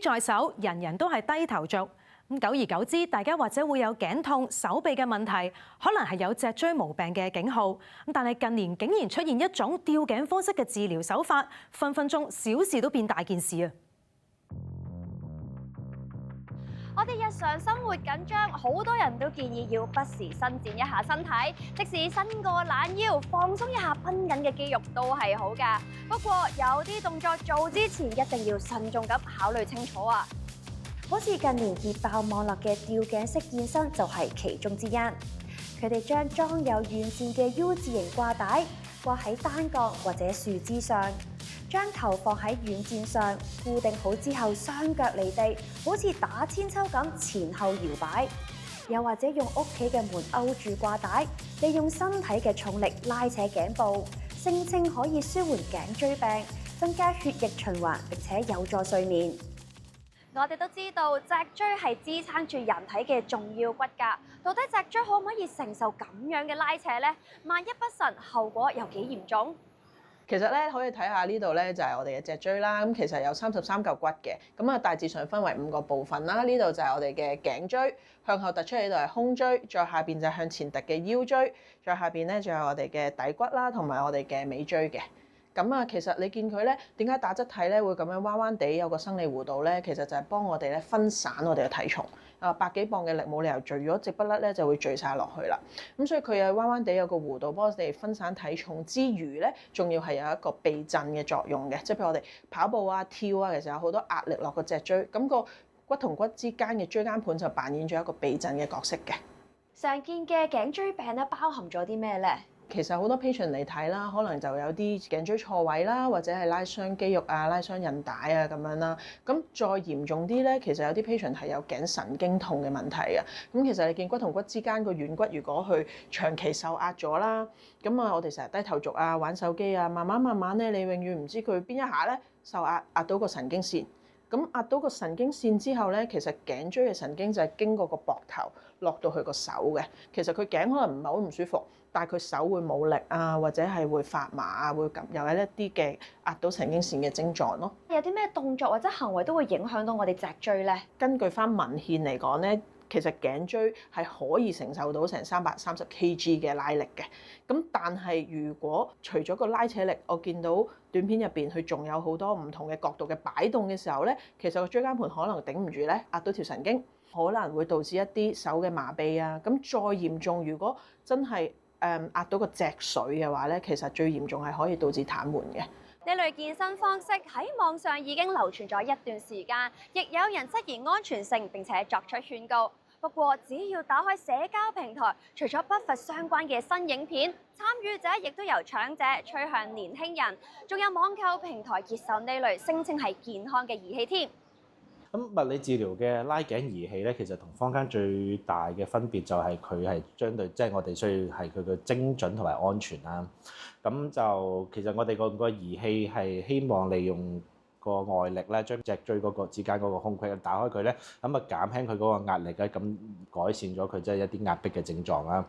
在手，人人都係低頭族。咁久而久之，大家或者會有頸痛、手臂嘅問題，可能係有脊椎毛病嘅警號。咁但係近年竟然出現一種吊頸方式嘅治療手法，分分鐘小事都變大件事啊！我哋日常生活緊張，好多人都建議要不時伸展一下身體，即使伸個懶腰，放鬆一下繃緊嘅肌肉都係好㗎。不過有啲動作做之前一定要慎重咁考慮清楚啊！好似近年熱爆網絡嘅吊頸式健身就係其中之一。佢哋將裝有軟墊嘅 U 字形掛帶掛喺單槓或者樹枝上，將頭放喺軟墊上固定好之後，雙腳離地，好似打千秋咁前後搖擺。又或者用屋企嘅門勾住掛帶，利用身體嘅重力拉扯頸部，聲稱可以舒緩頸椎病，增加血液循環，並且有助睡眠。我哋都知道脊椎係支撐住人體嘅重要骨架，到底脊椎可唔可以承受咁樣嘅拉扯呢？萬一不慎，後果有幾嚴重？其實咧可以睇下呢度咧就係我哋嘅脊椎啦。咁其實有33嚿骨嘅，咁啊大致上分為5個部分啦。呢度就係我哋嘅頸椎，向後突出嚟呢度係胸椎，再下邊就係向前突嘅腰椎，再下邊咧仲有我哋嘅底骨啦，同埋我哋嘅尾椎嘅。咁啊，其實你見佢咧點解打側體咧會咁樣彎彎地有個生理弧度咧？其實就係幫我哋咧分散我哋嘅體重。100幾磅嘅力冇理由聚，如果直不甩咧就會聚晒落去啦。咁所以佢又彎彎地有個弧度幫我哋分散體重之餘咧，仲要係有一個避震嘅作用嘅。即係譬如我哋跑步啊、跳啊，其實有好多壓力落個脊椎，咁個骨同骨之間嘅椎間盤就扮演咗一個避震嘅角色嘅。常見嘅頸椎病咧包含咗啲咩咧？其實好多 patient 嚟睇啦，可能就有啲頸椎錯位啦，或者係拉傷肌肉啊、拉傷韌帶啊咁樣啦。咁再嚴重啲咧，其實有啲 patient 係有頸神經痛嘅問題嘅。咁其實你見骨同骨之間個軟骨，如果佢長期受壓咗啦，咁啊我哋成日低頭族啊、玩手機啊，慢慢咧，你永遠唔知佢邊一下咧受壓到個神經線。咁壓到個神經線之後咧，其實頸椎嘅神經就係經過個膊頭落到去個手嘅。其實佢頸可能唔係好唔舒服，但係佢手會冇力啊，或者係會發麻啊，會咁又有一啲嘅壓到神經線嘅症狀咯。有啲咩動作或者行為都會影響到我哋脊椎咧？根據翻文獻嚟講咧，其實頸椎係可以承受到成330 kg 嘅拉力嘅。咁但係如果除咗個拉扯力，我見到短片入邊佢仲有好多唔同嘅角度嘅擺動嘅時候咧，其實個椎間盤可能頂唔住咧，壓到條神經，可能會導致一啲手嘅麻痹啊。咁再嚴重，如果真係壓到個脊髓嘅話咧，其實最嚴重係可以導致癱瘓嘅。呢類健身方式喺網上已經流傳咗一段時間，亦有人質疑安全性並且作出勸告。不過，只要打開社交平台，除咗不乏相關嘅新影片，參與者亦都由長者趨向年輕人，仲有網購平台熱售呢類聲稱係健康嘅儀器添。咁物理治療嘅拉頸儀器咧，其實同坊間最大嘅分別就係佢係相對，即係我哋需要係佢嘅精準同埋安全啦。咁就其實我哋個儀器係希望利用個外力咧，將脊椎嗰個之間嗰個空隙打開佢咧，咁啊減輕佢嗰個壓力咧，咁改善咗佢即係一啲壓迫嘅症狀啦。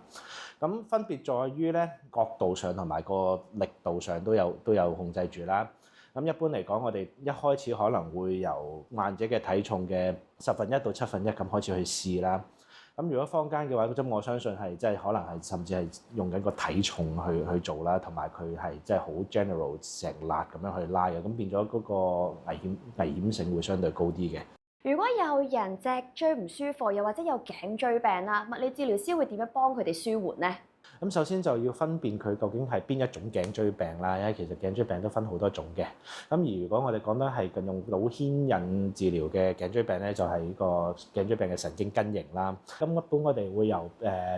咁分別在於咧，角度上同埋個力度上都有控制住啦。咁一般嚟講，我哋一開始可能會由患者嘅體重嘅1/10到1/7咁開始去試啦。咁如果坊間嘅話，咁我相信係即係可能係甚至係用緊個體重去做啦，同埋佢係即係好 general 成辣咁樣去拉嘅，咁變咗嗰個危險性會相對高啲嘅。如果有人脊椎唔舒服，又或者有頸椎病啦，物理治療師會點樣幫佢哋舒緩呢？咁首先就要分辨佢究竟係邊一種頸椎病啦，因為其實頸椎病都分好多種嘅。咁而如果我哋講得係用腦牽引治療嘅頸椎病咧，就係呢個頸椎病嘅神經根型啦。咁一般我哋會由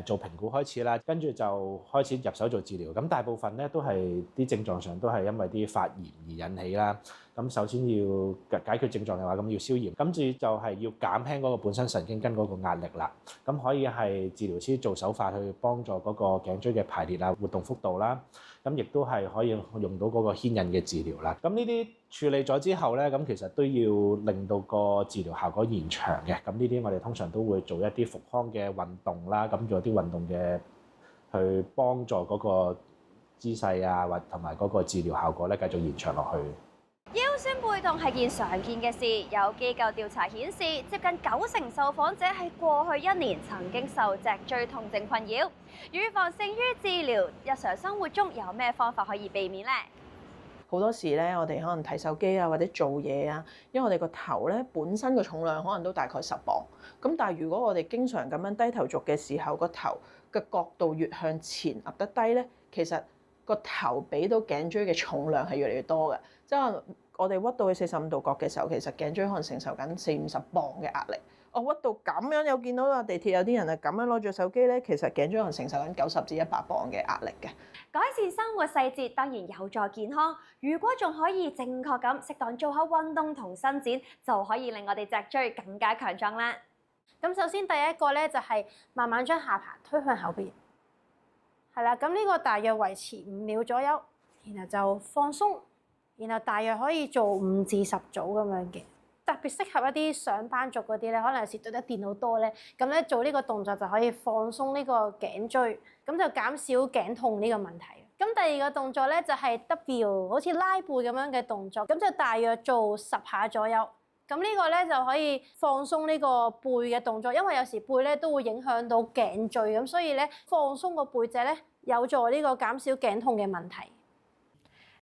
做評估開始啦，跟住就開始入手做治療。咁大部分咧都係啲症狀上都係因為啲發炎而引起啦。咁首先要解決症狀嘅話，咁要消炎，跟住就係要減輕嗰個本身神經根嗰個壓力啦。咁可以係治療師做手法去幫助嗰個頸椎嘅排列啊、活動幅度啦。咁亦都係可以用到嗰個牽引嘅治療啦。咁呢啲處理咗之後咧，咁其實都要令到個治療效果延長嘅。咁呢啲我哋通常都會做一啲復康嘅運動啦，咁做啲運動嘅去幫助嗰個姿勢啊，或同埋嗰個治療效果咧繼續延長落去。腰酸背痛係件常見嘅事，有機構調查顯示，接近90%受訪者喺過去1年曾經受脊椎痛症困擾。預防勝於治療，日常生活中有咩方法可以避免呢？好多時咧，我哋可能睇手機啊，或者做嘢啊，因為我哋個頭咧本身個重量可能都大概10磅，咁但係如果我哋經常咁樣低頭族嘅時候，個頭嘅角度越向前壓得低咧，其實個頭俾到頸椎嘅重量係越嚟越多嘅，即係我哋屈到去45度角嘅時候，其實頸椎可能承受緊40-50磅嘅壓力。我屈到咁樣，有見到啊地鐵有啲人係咁樣攞住手機咧，其實頸椎可能承受緊90至100磅嘅壓力嘅。改善生活細節當然有助健康，如果仲可以正確咁適當做好運動同伸展，就可以令我哋脊椎更加強壯啦。咁首先第一個咧就係慢慢將下巴推向後邊，係啦，咁呢個大約維持5秒左右，然後就放鬆，然後大約可以做5至10組咁樣嘅。特別適合一啲上班族嗰啲咧，可能有時對得電腦多咧，咁咧做呢個動作就可以放鬆呢個頸椎，咁就減少頸痛呢個問題。咁第二個動作咧就係 W， 好似拉背咁樣嘅動作，咁就大約做10下左右。咁呢個咧就可以放鬆呢個背嘅動作，因為有時背咧都會影響到頸椎，咁所以咧放鬆個背脊咧有助呢個減少頸痛嘅問題。